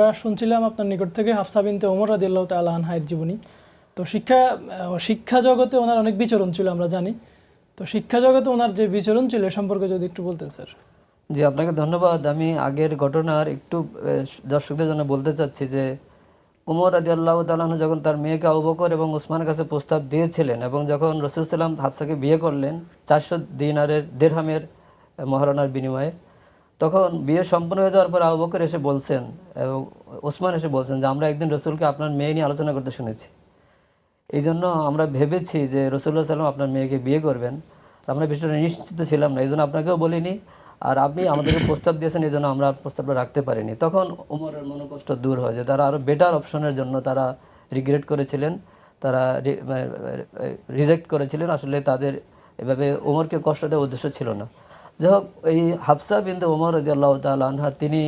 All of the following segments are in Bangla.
আমরা শুনছিলাম আপনার নিকট থেকে হাফসা বিনতে ওমর রাদিয়াল্লাহু তাআলা আনহার জীবনী। তো শিক্ষা জগতে ওনার অনেক বিচরণ ছিল আমরা জানি। তো শিক্ষা জগতে ওনার যে বিচরণ ছিল এ সম্পর্কে যদি একটু বলতেন স্যার। জি, আপনাকে ধন্যবাদ। আমি আগের ঘটনার একটু দর্শকদের জন্য বলতে চাচ্ছি যে উমর রাদিয়াল্লাহু তাআলা আনহু যখন তার মেয়েকে আবু বকর এবং উসমানের কাছে প্রস্তাব দিয়েছিলেন এবং যখন রাসূল সাল্লাল্লাহু আলাইহি হাফসাকে বিয়ে করলেন 400 দিরহামের মহারণার বিনিময়ে, তখন বিয়ে সম্পন্ন হয়ে যাওয়ার পর আবু বকর এসে বলছেন এবং ওসমান এসে বলছেন যে আমরা একদিন রসুলকে আপনার মেয়ে নিয়ে আলোচনা করতে শুনেছি, এই জন্য আমরা ভেবেছি যে রাসূলুল্লাহ সাল্লাল্লাহু আলাইহি ওয়াসাল্লাম আপনার মেয়েকে বিয়ে করবেন। আমরা বিষয়টা নিশ্চিত ছিলাম না, এই জন্য আপনাকেও বলিনি, আর আপনি আমাদেরকে প্রস্তাব দিয়েছেন এই জন্য আমরা প্রস্তাবটা রাখতে পারিনি। তখন ওমরের মনোকষ্ট দূর হয় যে তারা আরও বেটার অপশনের জন্য তারা রিগ্রেট করেছিলেন, তারা রিজেক্ট করেছিলেন। আসলে তাদের এভাবে ওমরকে কষ্ট দেওয়ার উদ্দেশ্য ছিল না। যাই হোক, এই হাফসা বিনতে ওমর রাদিয়াল্লাহু তাআলা আনহা তিনি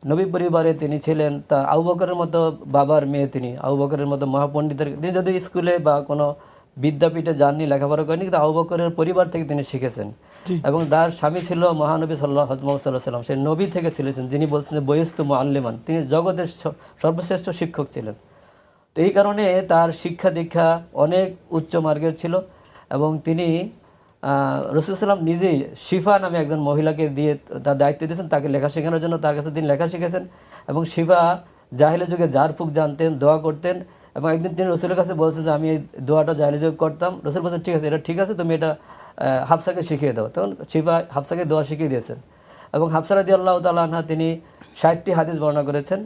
নবী পরিবারে তিনি ছিলেন, তা আবু বকরের মতো বাবার মেয়ে, তিনি আবু বকরের মতো মহাপণ্ডিতের, তিনি যদি স্কুলে বা কোনো বিদ্যাপীঠে যাননি, লেখাপড়া করেনি, কিন্তু আবু বকরের পরিবার থেকে তিনি শিখেছেন। এবং তার স্বামী ছিল মহানবী সাল্লাল্লাহু আলাইহি সাল্লাম, সেই নবী থেকে ছিলেন, যিনি বলছেন যে বয়স্তু মুআল্লিমান, তিনি জগতের সর্বশ্রেষ্ঠ শিক্ষক ছিলেন। তো এই কারণে তার শিক্ষা দীক্ষা অনেক উচ্চ মার্গের ছিল। এবং তিনি রাসূল সাল্লাম নিজেই শিফা নামে একজন মহিলাকে দিয়ে তার দায়িত্ব দিয়েছেন তাকে লেখা শেখানোর জন্য, তার কাছে তিনি লেখা শিখেছেন। এবং শিফা জাহিলি যুগে ঝাড়ফুঁক জানতেন, দোয়া করতেন। এবং একদিন তিনি রসুলের কাছে বলছেন যে আমি এই দোয়াটা জাহিলি যুগে করতাম। রসুল বলছেন ঠিক আছে, এটা ঠিক আছে, তুমি এটা হাফসাকে শিখিয়ে দাও। তখন শিফা হাফসাকে দোয়া শিখিয়ে দিয়েছেন। এবং হাফসা রাদিয়াল্লাহু তাআলা আনহা তিনি 60টি হাদিস বর্ণনা করেছেন।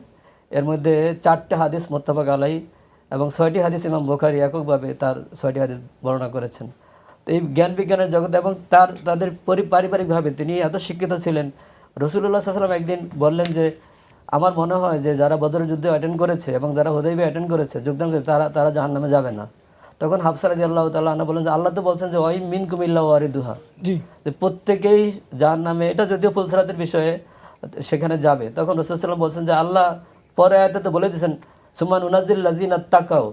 এর মধ্যে 4টে হাদিস মুত্তাফাক আলাইহি এবং 6টি হাদিস ইমাম বুখারী এককভাবে তার 6টি হাদিস বর্ণনা করেছেন। তো এই জ্ঞান বিজ্ঞানের জগতে এবং তাদের পারিবারিকভাবে তিনি এত শিক্ষিত ছিলেন। রাসূলুল্লাহ সাল্লাল্লাহু আলাইহি ওয়াসাল্লাম একদিন বললেন যে আমার মনে হয় যে যারা বদরের যুদ্ধে অ্যাটেন্ড করেছে এবং যারা হুদাইবিয়া অ্যাটেন্ড করেছে, যোগদান করেছে, তারা জাহান্নামে যাবে না। তখন হাফসা রাদিয়াল্লাহু তাআলা আনহা বলেন যে আল্লাহ তো বলছেন যে ওয়াই মিনকুম ইল্লা ওয়ারিদুহা, যে প্রত্যেকেই জাহান্নামে, এটা যদিও ফুলসিরাতের বিষয়ে সেখানে যাবে। তখন রাসূল সাল্লাল্লাহু আলাইহি ওয়াসাল্লাম বলছেন যে আল্লাহ পরে আয়াতে তো বলে দিয়েছেন সুম্মা নুনাজ্জিল লাযিনা তাকাও,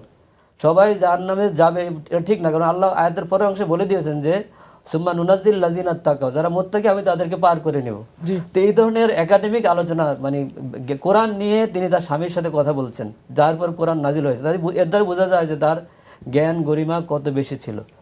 সবাই জাহান্নামে যাবে, এটা ঠিক না, কারণ আল্লাহ আয়াতের পরের অংশে বলে দিয়েছেন যে সুম্মা নুনাজ্জিল লাযিনা তাকাও, যারা মুত্তাকি আমি তাদেরকে পার করে নেব। তো এই ধরনের একাডেমিক আলোচনা, মানে কোরআন নিয়ে তিনি তার স্বামীর সাথে কথা বলছেন, যার পর কোরআন নাজিল হয়েছে, এর দ্বারা বোঝা যায় যে তার জ্ঞান গরিমা কত বেশি ছিল।